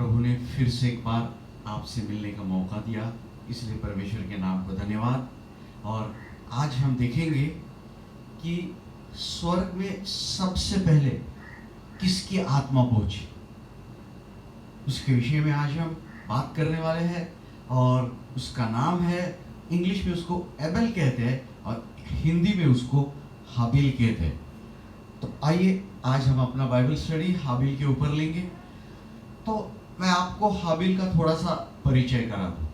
प्रभु ने फिर से एक बार आपसे मिलने का मौका दिया, इसलिए परमेश्वर के नाम को धन्यवाद। और आज हम देखेंगे कि स्वर्ग में सबसे पहले किसकी आत्मा पहुंची, उसके विषय में आज हम बात करने वाले हैं। और उसका नाम है, इंग्लिश में उसको एबेल कहते हैं और हिंदी में उसको हाबिल कहते हैं। तो आइए आज हम अपना बाइबल स्टडी हाबिल के ऊपर लेंगे। तो मैं आपको हाबिल का थोड़ा सा परिचय करा दूं।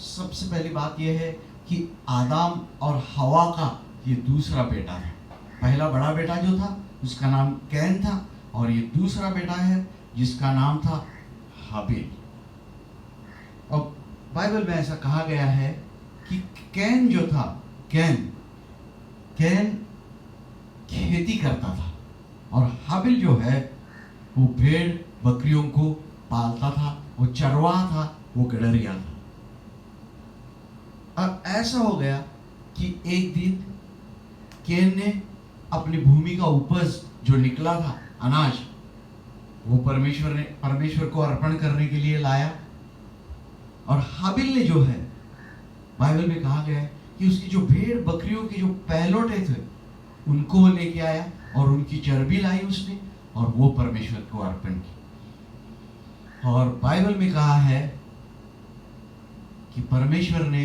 सबसे पहली बात यह है कि आदम और हवा का ये दूसरा बेटा है। पहला बड़ा बेटा जो था उसका नाम कैन था, और ये दूसरा बेटा है जिसका नाम था हाबिल। अब बाइबल में ऐसा कहा गया है कि कैन जो था, कैन खेती करता था, और हाबिल जो है वो भेड़ बकरियों को पालता था, वो चरवाहा था, वो गडरिया था। अब ऐसा हो गया कि एक दिन कैन ने अपनी भूमि का उपज जो निकला था, अनाज, वो परमेश्वर को अर्पण करने के लिए लाया। और हाबिल ने जो है, बाइबल में कहा गया है कि उसकी जो भेड़ बकरियों के जो पहलोटे थे उनको वो लेके आया और उनकी चर्बी लाई उसने, और वो परमेश्वर को अर्पण की। और बाइबल में कहा है कि परमेश्वर ने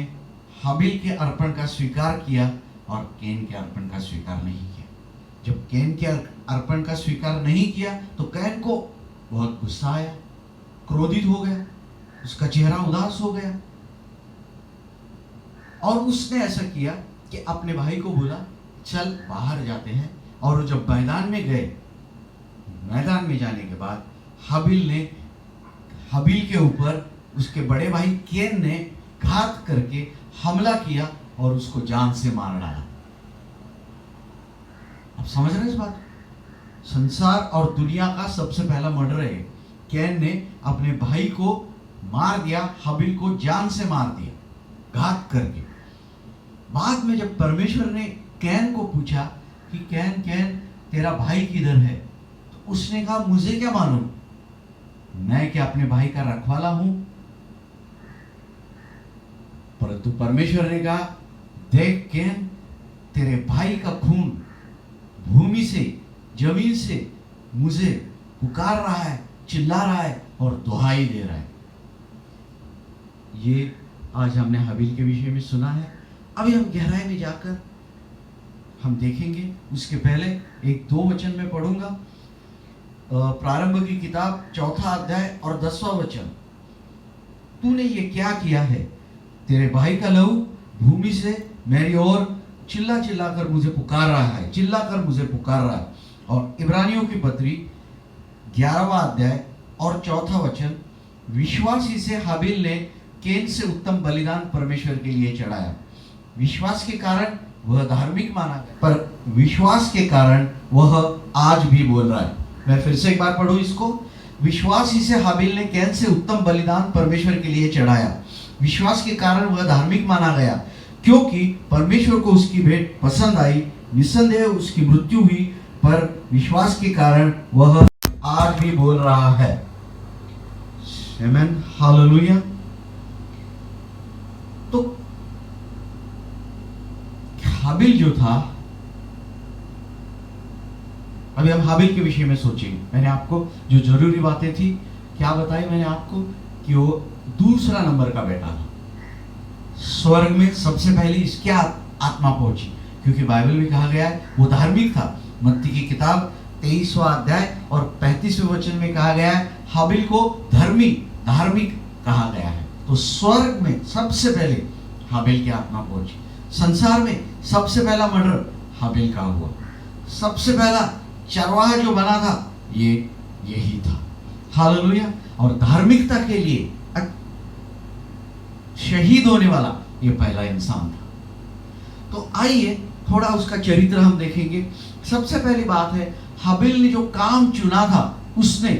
हाबिल के अर्पण का स्वीकार किया और कैन के अर्पण का स्वीकार नहीं किया। जब कैन के अर्पण का स्वीकार नहीं किया तो कैन को बहुत गुस्सा आया, क्रोधित हो गया, उसका चेहरा उदास हो गया, और उसने ऐसा किया कि अपने भाई को बोला, चल बाहर जाते हैं। और जब मैदान में गए, मैदान में जाने के बाद हाबिल के ऊपर उसके बड़े भाई कैन ने घात करके हमला किया और उसको जान से मार डाला। आप समझ रहे हैं इस बात? संसार और दुनिया का सबसे पहला मर्डर है। कैन ने अपने भाई को मार दिया, हाबिल को जान से मार दिया घात करके। बाद में जब परमेश्वर ने कैन को पूछा कि कैन तेरा भाई किधर है, तो उसने कहा, मुझे क्या मालूम, मैं क्या अपने भाई का रखवाला हूं? परंतु परमेश्वर ने कहा, देख कैन, तेरे भाई का खून भूमि से, जमीन से मुझे पुकार रहा है, चिल्ला रहा है और दुहाई दे रहा है। ये आज हमने हाबिल के विषय में सुना है। अभी हम गहराई में जाकर हम देखेंगे। उसके पहले एक दो वचन में पढ़ूंगा। प्रारंभ की किताब 4 अध्याय और 10वां वचन। तूने ये क्या किया है? तेरे भाई का लहू भूमि से मेरी ओर चिल्ला कर मुझे पुकार रहा है, मुझे पुकार रहा है। और इब्रानियों की पत्री 11वां अध्याय और 4था वचन। विश्वासी से हाबिल ने कैन से उत्तम बलिदान परमेश्वर के लिए चढ़ाया। विश्वास के कारण वह धार्मिक माना गया, पर विश्वास के कारण वह आज भी बोल रहा है। मैं फिर से एक बार पढ़ूं इसको। विश्वास ही से हाबिल ने कैन से उत्तम बलिदान परमेश्वर के लिए चढ़ाया। विश्वास के कारण वह धार्मिक माना गया, क्योंकि परमेश्वर को उसकी भेंट पसंद आई। निस्संदेह उसकी मृत्यु हुई, पर विश्वास के कारण वह आज भी बोल रहा है। आमीन, हालेलुया। तो हाबिल जो था, अभी हम हाबिल के विषय में सोचेंगे। मैंने आपको जो जरूरी बातें थी क्या बताई मैंने आपको, कि वो दूसरा नंबर का बेटा था। स्वर्ग में सबसे पहले इसकी आत्मा पहुंची, क्योंकि बाइबल में कहा गया है वो धार्मिक था। मत्ती की किताब 23वां अध्याय और 35वें वचन में कहा गया है हाबिल को धार्मिक कहा गया है। तो स्वर्ग में सबसे पहले हाबिल की आत्मा पहुंची। संसार में सबसे पहला मर्डर हाबिल का हुआ। सबसे पहला चरवाहा जो बना था यही था। हालेलुया। और धार्मिकता के लिए शहीद होने वाला ये पहला इंसान था। तो आइए थोड़ा उसका चरित्र हम देखेंगे। सबसे पहली बात है, हाबिल ने जो काम चुना था, उसने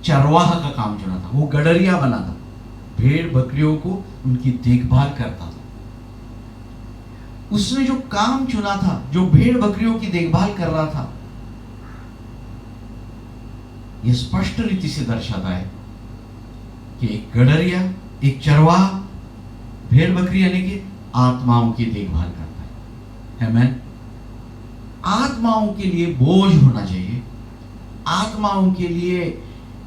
चरवाहा का काम चुना था। वो गडरिया बना था, भेड़ बकरियों को उनकी देखभाल करता था। उसने जो काम चुना था, जो भेड़ बकरियों की देखभाल कर रहा था, ये स्पष्ट रीति से दर्शाता है कि एक गडरिया, एक चरवाहा भेड़ बकरी यानी कि आत्माओं की देखभाल करता है। आमीन। आत्माओं के लिए बोझ होना चाहिए, आत्माओं के लिए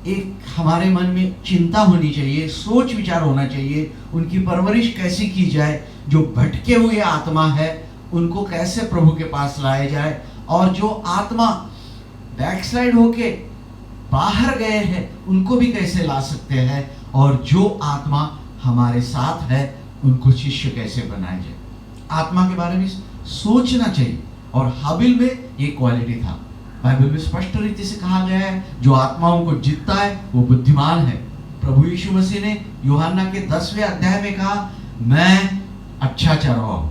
एक हमारे मन में चिंता होनी चाहिए, सोच विचार होना चाहिए, उनकी परवरिश कैसे की जाए, जो भटके हुए आत्मा है उनको कैसे प्रभु के पास लाया जाए, और जो आत्मा बैकस्लाइड होके बाहर गए हैं उनको भी कैसे ला सकते हैं, और जो आत्मा हमारे साथ है उनको शिष्य कैसे बनाया जाए। आत्मा के बारे में सोचना चाहिए, और हाबिल में ये क्वालिटी था। बाइबल में स्पष्ट रीति से कहा गया है जो आत्माओं को जीतता है वो बुद्धिमान है। प्रभु यीशु मसीह ने यूहन्ना के 10वें अध्याय में कहा मैं अच्छा चरवाहा हूं,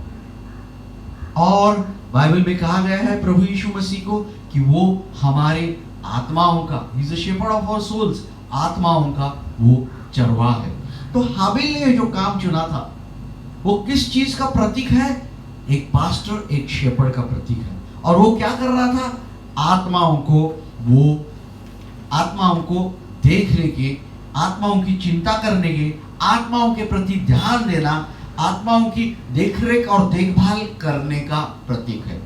और बाइबल में कहा गया है प्रभु यीशु मसीह को कि वो हमारे आत्माओं का, he is the shepherd of our souls, आत्माओं का वो चरवाहा है। तो हाबिल ने जो काम चुना था वो किस चीज का प्रतीक है? एक पास्टर, एक शेपर्ड का प्रतीक है। और वो क्या कर रहा था? आत्माओं को देखने के, आत्माओं की चिंता करने के, आत्माओं के प्रति ध्यान देना, आत्माओं की देखरेख और देखभाल करने का प्रतीक है।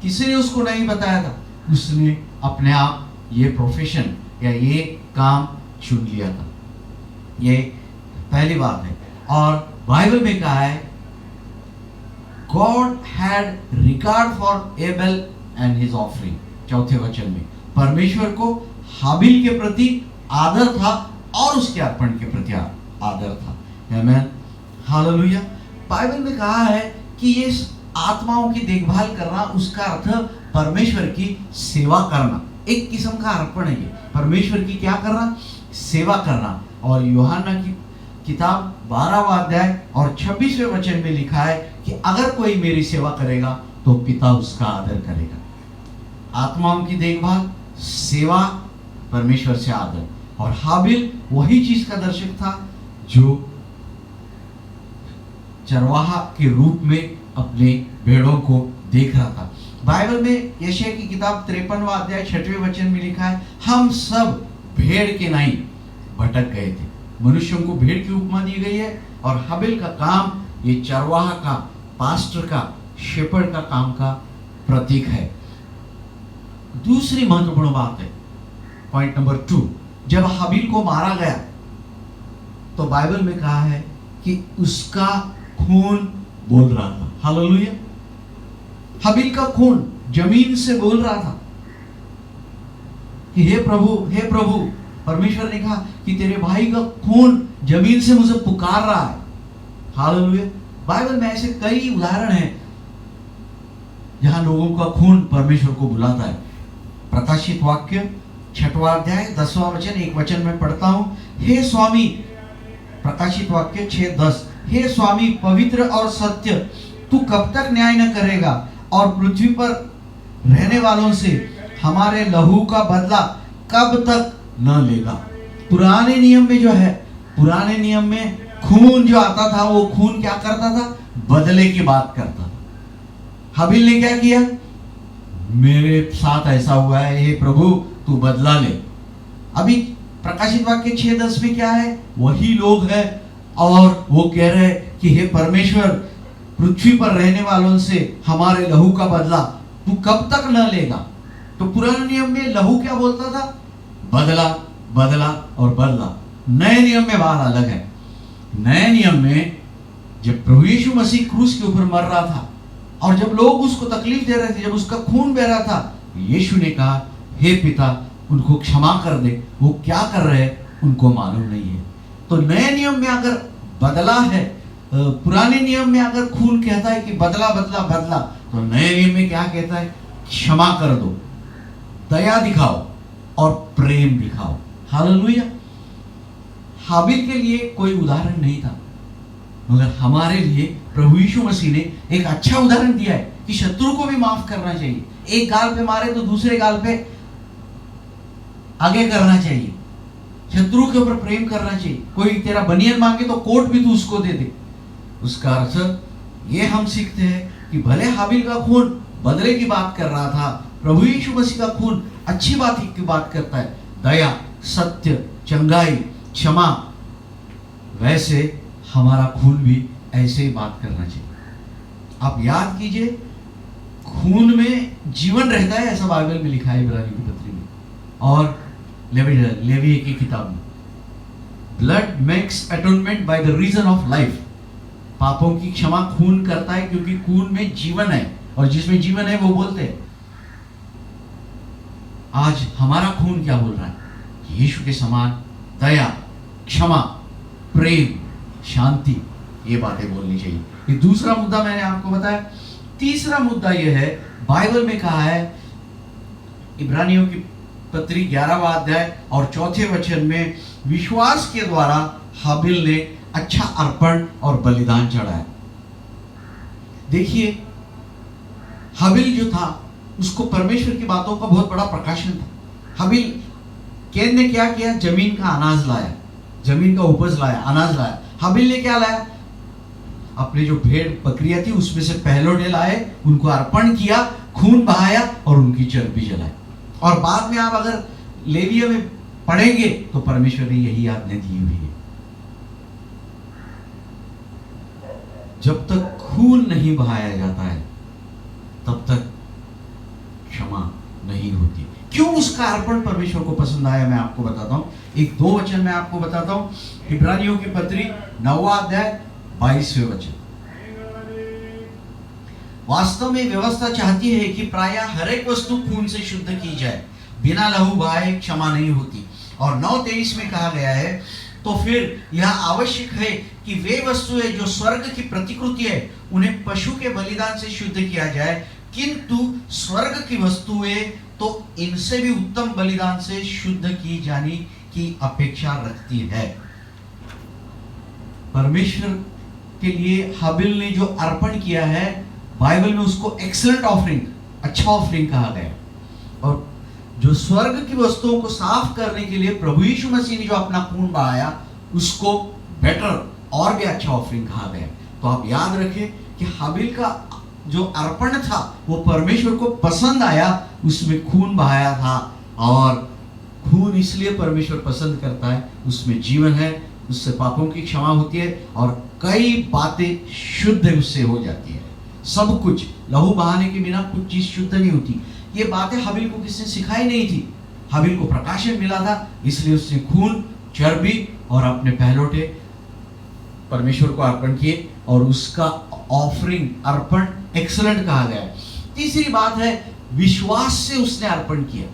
किसी ने उसको नहीं बताया था, उसने अपने आप ये प्रोफेशन या ये काम चुन लिया था। ये पहली बात है। और बाइबल में कहा है God had regard for Abel and his offering. चौथे वचन में परमेश्वर को हाबिल के प्रति आदर था और उसके अर्पण के प्रति आदर था। आमीन, हालेलुया। बाइबल में कहा है कि ये आत्माओं की देखभाल करना, उसका अर्थ परमेश्वर की सेवा करना, एक किस्म का अर्पण है। ये परमेश्वर की क्या करना? सेवा करना। और यूहन्ना की किताब 12वां अध्याय और 26वें वचन में लिखा है कि अगर कोई मेरी सेवा करेगा तो पिता उसका आदर करेगा। आत्माओं की देखभाल, सेवा, परमेश्वर से आदर। और हाबिल वही चीज का दर्शक था जो चरवाहा के रूप में अपने भेड़ों को देख रहा था। बाइबल में यशायाह की किताब 53वां अध्याय 6वें वचन में लिखा है हम सब भेड़ के नहीं भटक गए थे। मनुष्यों को भेड़ की उपमा दी गई है, और हाबिल का काम ये चरवाहा का, पास्टर का, शेपर्ड का काम का प्रतीक है। दूसरी महत्वपूर्ण बात है, पॉइंट नंबर 2, जब हाबिल को मारा गया तो बाइबल में कहा है कि उसका खून बोल रहा था। हालेलुया। हाबिल का खून जमीन से बोल रहा था कि हे प्रभु, हे प्रभु। परमेश्वर ने कहा कि तेरे भाई का खून जमीन से मुझे पुकार रहा है। हालेलुया। बाइबल में ऐसे कई उदाहरण हैं जहां लोगों का खून परमेश्वर को बुलाता है। प्रकाशित वाक्य 6वां अध्याय 10वां वचन, एक वचन में पढ़ता हूं। हे स्वामी, प्रकाशित वाक्य 6:10, हे स्वामी पवित्र और सत्य, तू कब तक न्याय न करेगा और पृथ्वी पर रहने वालों से हमारे लहू का बदला कब तक न लेगा। पुराने नियम में जो है, पुराने नियम में खून जो आता था वो खून क्या करता था? बदले की बात करता था। हाबिल ने क्या किया? मेरे साथ ऐसा हुआ है, हे प्रभु तू बदला ले। अभी प्रकाशित वाक्य 6:10 में क्या है? वही लोग हैं और वो कह रहे हैं कि हे परमेश्वर, पृथ्वी पर रहने वालों से हमारे लहू का बदला तू कब तक न लेगा। तो पुराने नियम में लहू क्या बोलता था? बदला, बदला और बदला। नए नियम में बात अलग है। नए नियम में जब प्रभु यीशु मसीह क्रूस के ऊपर मर रहा था और जब लोग उसको तकलीफ दे रहे थे, जब उसका खून बह रहा था, यीशु ने कहा हे पिता उनको क्षमा कर दे, वो क्या कर रहे हैं उनको मालूम नहीं है। तो नए नियम में अगर बदला है, पुराने नियम में अगर खून कहता है कि बदला बदला बदला, तो नए नियम में क्या कहता है? क्षमा कर दो, दया दिखाओ और प्रेम दिखाओ। हालेलुया। हाबिल के लिए कोई उदाहरण नहीं था, मगर हमारे लिए प्रभु यीशु मसीह ने एक अच्छा उदाहरण दिया है कि शत्रु को भी माफ करना चाहिए। एक गाल पे मारे तो दूसरे गाल पे आगे करना चाहिए। शत्रु के ऊपर प्रेम करना चाहिए। कोई तेरा बनियान मांगे तो कोट भी तू उसको दे दे। उसका अर्थ ये हम सीखते हैं कि भले हाबिल का खून बदले की बात कर रहा था, प्रभु यीशु मसीह का खून अच्छी बात की बात करता है। दया, सत्य, चंगाई, क्षमा, वैसे हमारा खून भी ऐसे ही बात करना चाहिए। आप याद कीजिए, खून में जीवन रहता है, ऐसा बाइबल में लिखा है इब्रानियों की पत्री में और लेवी की किताब में। Blood makes atonement by the reason of life. पापों की क्षमा खून करता है क्योंकि खून में जीवन है, और जिसमें जीवन है वो बोलते हैं। आज हमारा खून क्या बोल रहा है? यीशु के समान दया, क्षमा, प्रेम, शांति, ये बातें बोलनी चाहिए। ये दूसरा मुद्दा मैंने आपको बताया। तीसरा मुद्दा यह है, बाइबल में कहा है इब्रानियों की पत्री 11वां अध्याय और 4 वचन में, विश्वास के द्वारा हाबिल ने अच्छा अर्पण और बलिदान चढ़ाया। देखिए, हाबिल जो था उसको परमेश्वर की बातों का बहुत बड़ा प्रकाशन था। हाबिल, कैन ने क्या किया? जमीन का अनाज लाया, जमीन का उपज लाया, अनाज लाया। हाबिल ने क्या लाया? अपने जो भेड़ बकरियां थी उसमें से पहलोटे लाए, उनको अर्पण किया, खून बहाया और उनकी चर्बी जलाई। और बाद में आप अगर लेविया में पढ़ेंगे तो परमेश्वर ने यही आज्ञा दी हुई है, जब तक खून नहीं बहाया जाता है तब तक क्षमा नहीं होती। क्यों उसका अर्पण परमेश्वर को पसंद आया, मैं आपको बताता हूं। एक दो वचन मैं आपको बताता हूं। इब्रानियों की पत्री 9वां अध्याय 22वें वचन। वास्तव में व्यवस्था चाहती है कि प्राय हर एक वस्तु खून से शुद्ध की जाए, बिना लहू बहाए क्षमा नहीं होती। और 9:23 में कहा गया है, तो फिर यह आवश्यक है कि वे वस्तुएं जो स्वर्ग की प्रतिकृति है उन्हें पशु के बलिदान से शुद्ध किया जाए, किंतु स्वर्ग की वस्तुएं तो इनसे भी उत्तम बलिदान से शुद्ध की जाने की अपेक्षा रखती है। परमेश्वर के लिए हाबिल ने जो अर्पण किया है, बाइबल में उसको एक्सीलेंट ऑफरिंग, अच्छा ऑफरिंग कहा गया। और जो स्वर्ग की वस्तुओं को साफ करने के लिए प्रभु यीशु मसीह ने जो अपना खून बहाया, उसको बेटर और भी अच्छा ऑफरिंग कहा गया। तो आप याद रखें कि हाबिल का जो अर्पण था वो परमेश्वर को पसंद आया, उसमें खून बहाया था। और खून इसलिए परमेश्वर पसंद करता है, उसमें जीवन है, उससे पापों की क्षमा होती है और कई बातें शुद्ध उससे हो जाती है। सब कुछ, लहू बहाने के बिना कुछ चीज शुद्ध नहीं होती। ये बातें हाबिल को किसने सिखाई नहीं थी, हाबिल को प्रकाशन मिला था, इसलिए उसने खून, चर्बी और अपने पहलोटे परमेश्वर को अर्पण किए और उसका ऑफरिंग, अर्पण एक्सीलेंट कहा गया है। तीसरी बात है, विश्वास से उसने अर्पण किया।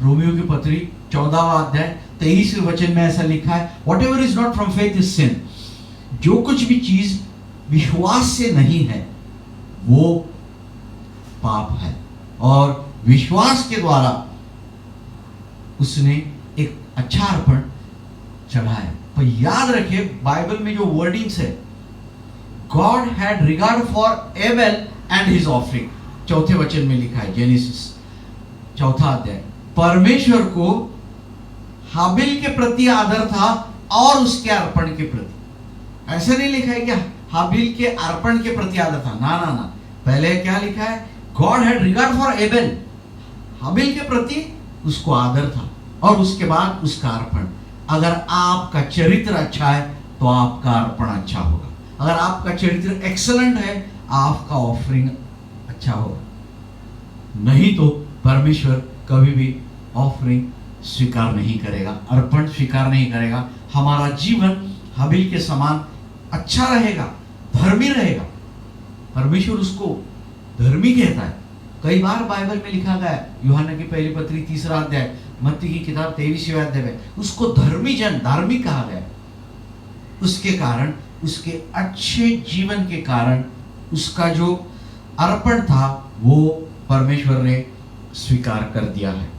रोमियो की पत्री 14वां अध्याय 23वें वचन में ऐसा लिखा है, whatever is not from faith is sin. जो कुछ भी चीज विश्वास से नहीं है वो पाप है। और विश्वास के द्वारा उसने एक अच्छा अर्पण चढ़ाया। पर याद रखिए, बाइबल में जो वर्डिंग्स है, God had regard for Abel and his offering, 4 वचन में लिखा है, जेनेसिस 4 अध्याय। परमेश्वर को हाबिल के प्रति आदर था और उसके अर्पण के प्रति। ऐसा नहीं लिखा है कि हाबिल के अर्पण के प्रति आदर था, ना ना ना। पहले क्या लिखा है? God had regard for Abel, हाबिल के प्रति उसको आदर था और उसके बाद उसका अर्पण। अगर आपका चरित्र अच्छा है तो आपका अर्पण अच्छा होगा। अगर आपका चरित्र एक्सीलेंट है, आपका ऑफरिंग अच्छा होगा। नहीं तो परमेश्वर कभी भी ऑफरिंग स्वीकार नहीं करेगा, अर्पण स्वीकार नहीं करेगा। हमारा जीवन हाबिल के समान अच्छा रहेगा, धर्मी रहेगा। परमेश्वर उसको धर्मी कहता है। कई बार बाइबल में लिखा गया है, यूहन्ना की पहली पत्री 3 अध्याय, मत्ती की किताब 23वें अध्याय में उसको धर्मी जन, धार्मिक कहा गया। उसके कारण, उसके अच्छे जीवन के कारण उसका जो अर्पण था वो परमेश्वर ने स्वीकार कर दिया है।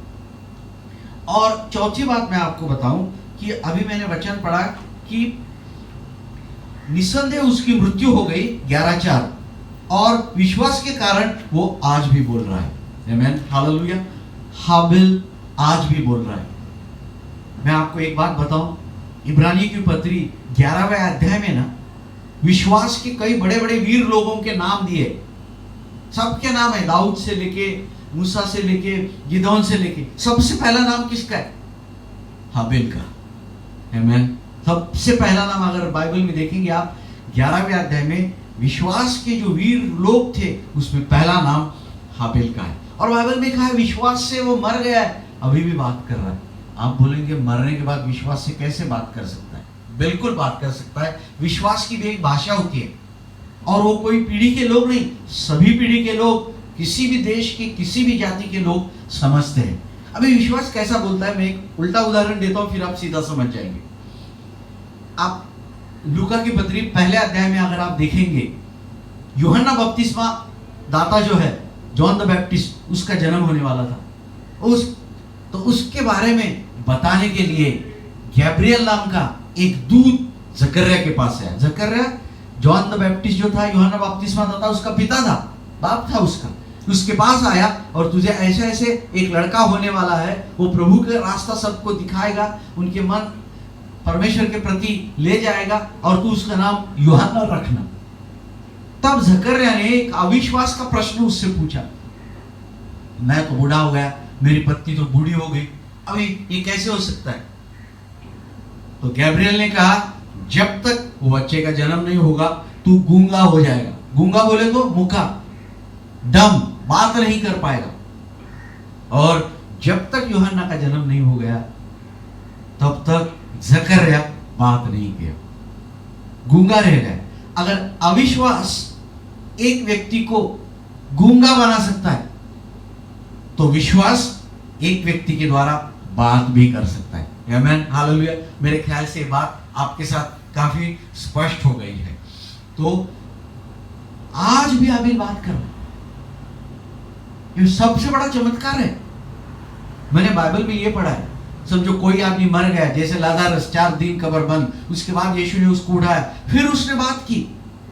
और चौथी बात मैं आपको बताऊं कि अभी मैंने वचन पढ़ा कि निसंदेह उसकी मृत्यु हो गई 11:4, और विश्वास के कारण वो आज भी बोल रहा है। आमीन, हालेलुया। हाबिल आज भी बोल रहा है। मैं आपको एक बात बताऊं, इब्रानी की पत्री 11वें अध्याय में ना विश्वास के कई बड़े बड़े वीर लोगों के नाम दिए। सबके नाम है, दाऊद से लेके मूसा से लेके गिदोन से लेके सबसे पहला नाम किसका है? हाबिल का। आमीन। सबसे पहला नाम अगर बाइबल में देखेंगे आप 11वें अध्याय में विश्वास के जो वीर लोग थे उसमें पहला नाम हाबिल का है। और बाइबल में कहा है विश्वास से वो मर गया है, अभी भी बात कर रहा है। आप बोलेंगे मरने के बाद विश्वास से कैसे बात कर सकता है? बिल्कुल बात कर सकता है। विश्वास की भी एक भाषा होती है और वो कोई पीढ़ी के लोग नहीं, सभी पीढ़ी के लोग, किसी भी देश के किसी भी जाति के लोग समझते हैं। अभी विश्वास कैसा बोलता है, मैं एक उल्टा उदाहरण देता हूं, फिर आप सीधा समझ जाएंगे। आप लूका की पत्री पहले अध्याय में अगर आप देखेंगे, यूहन्ना बपतिस्मा दाता जो है जॉन द बैप्टिस्ट, उसका जन्म होने वाला था। तो उसके बारे में बताने के लिए गैब्रियल नाम का एक दूत जकर्या के पास आया। जकर्या जॉन द बैप्टिस्ट जो था, यूहन्ना बपतिस्मा दाता, उसका पिता था, बाप था उसका। उसके पास आया और तुझे ऐसे ऐसे एक लड़का होने वाला है, वो प्रभु का रास्ता सबको दिखाएगा, उनके मन परमेश्वर के प्रति ले जाएगा और तू उसका नाम यूहन्ना रखना। तब जकर्या ने एक अविश्वास का प्रश्न उससे पूछा, मैं तो बूढ़ा हो गया, मेरी पत्नी तो बूढ़ी हो गई, अभी ये कैसे हो सकता है? तो गैब्रियल ने कहा जब तक वो बच्चे का जन्म नहीं होगा तू गूंगा हो जाएगा। गूंगा बोले तो मुखा, डम, बात नहीं कर पाएगा। और जब तक यूहन्ना का जन्म नहीं हो गया तब तक जकर्या बात नहीं किया, गूंगा रह गया। अगर अविश्वास एक व्यक्ति को गूंगा बना सकता है तो विश्वास एक व्यक्ति के द्वारा बात भी कर सकता है। आमीन, हालेलुया। मेरे ख्याल से बात आपके साथ काफी स्पष्ट हो गई है। तो आज भी हाबिल बात कर रहा है, ये सबसे बड़ा चमत्कार है। मैंने बाइबल में ये पढ़ा है, समझो कोई आदमी मर गया, जैसे लाज़ारस 4 दिन कब्र बंद, उसके बाद यीशु ने उसको उठाया, फिर उसने बात की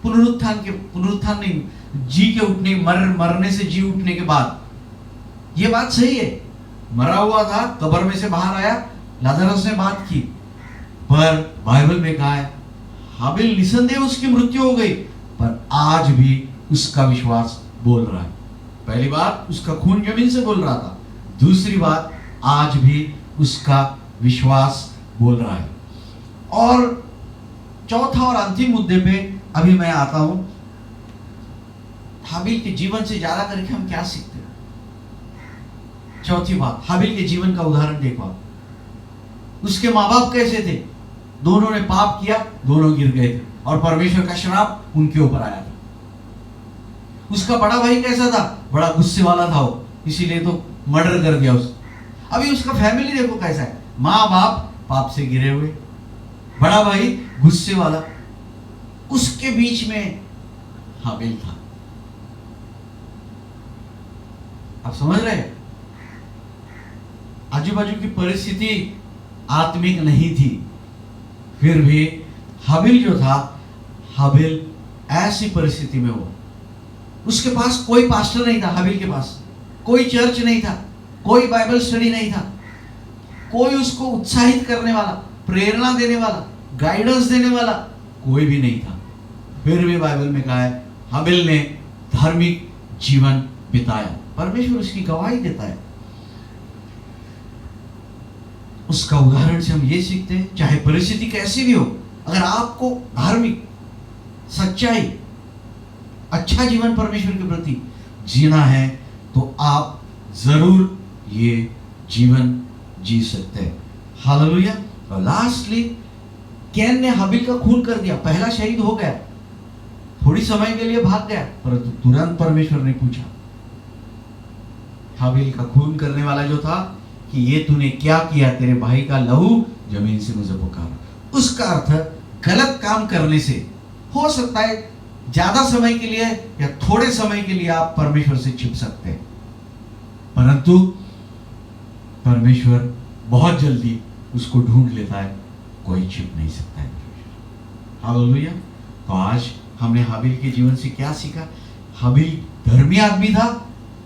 पुनरुत्थान नहीं, जी के उठने, मरने से जी उठने के बाद। ये बात सही है, मरा हुआ था, कब्र में से बाहर आया, लाज़ारस ने बात की, पर बाइबल में कहा है हाबिल निसंदेह उसकी मृत्यु हो गई, पर आज भी उसका विश्वास बोल रहा है। पहली बात उसका खून जमीन से बोल रहा था, दूसरी बात आज भी उसका विश्वास बोल रहा है। और चौथा और अंतिम मुद्दे पे अभी मैं आता हूं, हाबिल के जीवन से ज्यादा करके हम क्या सीखते हैं? चौथी बात, हाबिल के जीवन का उदाहरण देखो। उसके माँ बाप कैसे थे? दोनों ने पाप किया, दोनों गिर गए थे और परमेश्वर का श्राप उनके ऊपर आया था। उसका बड़ा भाई कैसा था? बड़ा गुस्से वाला था वो, इसीलिए तो मर्डर कर दिया उसने। अभी उसका फैमिली देखो कैसा है, माँ बाप पाप से गिरे हुए, बड़ा भाई गुस्से वाला, उसके बीच में हाबिल था। आप समझ रहे हैं? आजू बाजू की परिस्थिति आत्मिक नहीं थी, फिर भी हाबिल जो था, हाबिल ऐसी परिस्थिति में हुआ। उसके पास कोई पास्टर नहीं था, हाबिल के पास कोई चर्च नहीं था, कोई बाइबल स्टडी नहीं था, कोई उसको उत्साहित करने वाला, प्रेरणा देने वाला, गाइडेंस देने वाला कोई भी नहीं था। फिर भी बाइबल में कहा है हाबिल ने धार्मिक जीवन बिताया, परमेश्वर उसकी गवाही देता है। उसका उदाहरण से हम ये सीखते हैं, चाहे परिस्थिति कैसी भी हो, अगर आपको धार्मिक सच्चाई, अच्छा जीवन परमेश्वर के प्रति जीना है तो आप जरूर ये जीवन जी सकते हैं। हालेलुया। और लास्टली कैन ने हाबिल का खून कर दिया, पहला शहीद हो गया, थोड़ी समय के लिए भाग गया, परंतु तुरंत परमेश्वर ने पूछा हाबिल का खून करने वाला जो था कि ये तूने क्या किया, तेरे भाई का लहू जमीन से मुझे पुकारा। उसका अर्थ गलत काम करने से हो सकता है ज्यादा समय के लिए या थोड़े समय के लिए आप परमेश्वर से छिप सकते हैं, परंतु परमेश्वर बहुत जल्दी उसको ढूंढ लेता है, कोई छिप नहीं सकता है। हालेलुया। तो आज हमने हाबिल के जीवन से क्या सीखा? हाबिल धर्मी आदमी था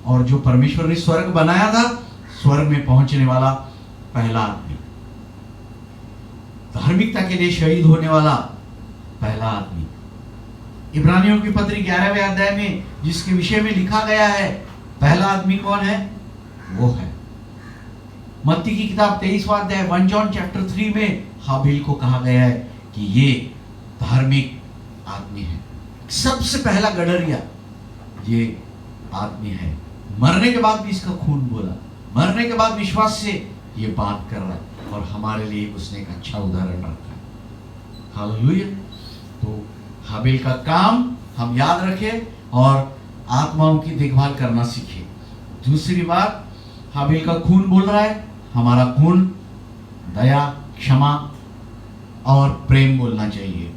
और जो परमेश्वर ने स्वर्ग बनाया था, स्वर्ग में पहुंचने वाला पहला आदमी, धार्मिकता के लिए शहीद होने वाला पहला आदमी। इब्रानियों की पत्री 11वें अध्याय में जिसके विषय में लिखा गया है पहला आदमी कौन है? वो है मत्ती की किताब 23वां अध्याय 1 जॉन चैप्टर 3 में हाबिल को कहा गया है कि ये धार्मिक आदमी है। सबसे पहला गडरिया ये आदमी है। मरने के बाद भी इसका खून बोला, मरने के बाद विश्वास से ये बात कर रहा है और हमारे लिए उसने एक अच्छा उदाहरण रखा है। हालेलुया। तो हाबिल का काम हम याद रखें और आत्माओं की देखभाल करना सीखें। दूसरी बात, हाबिल का खून बोल रहा है, हमारा खून दया, क्षमा और प्रेम बोलना चाहिए।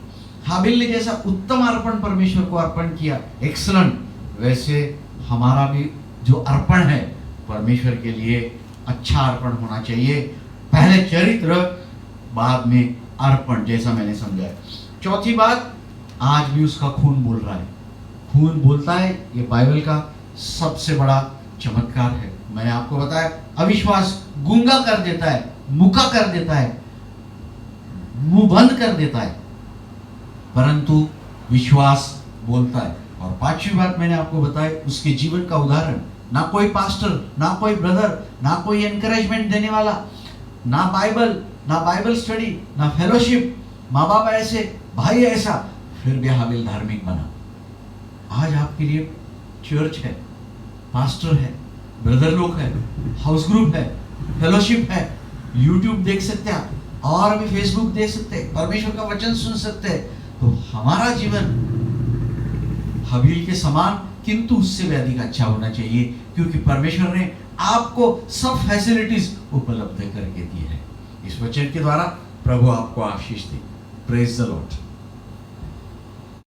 हाबिल ने जैसा उत्तम अर्पण परमेश्वर को अर्पण किया, एक्सलेंट, वैसे हमारा भी जो अर्पण है परमेश्वर के लिए अच्छा अर्पण होना चाहिए। पहले चरित्र, बाद में अर्पण, जैसा मैंने समझाया। चौथी बात, आज भी उसका खून बोल रहा है। खून बोलता है, ये बाइबल का सबसे बड़ा चमत्कार है। मैंने आपको बताया, अविश्वास गूंगा कर देता है, मुका कर देता है, मुंह बंद कर देता है, परंतु विश्वास बोलता है। और पांचवी बात मैंने आपको बताया, उसके जीवन का उदाहरण, ना कोई पास्टर, ना कोई ब्रदर, ना कोई एनकरेजमेंट देने वाला, ना बाइबल स्टडी, ना फेलोशिप, माँ बाप ऐसे, भाई ऐसा, फिर भी हाबिल धार्मिक बना। आज आपके लिए चर्च है, पास्टर है, ब्रदर लोग है, हाउस ग्रुप है, फेलोशिप है, यूट्यूब देख सकते हैं और भी फेसबुक देख सकते हैं, परमेश्वर का वचन सुन सकते हैं। तो हमारा जीवन हाबिल के समान, किंतु उससे भी अधिक अच्छा होना चाहिए, क्योंकि परमेश्वर ने आपको सब फैसिलिटीज उपलब्ध करके दी है। इस वचन के द्वारा प्रभु आपको आशीष दे। Praise the Lord.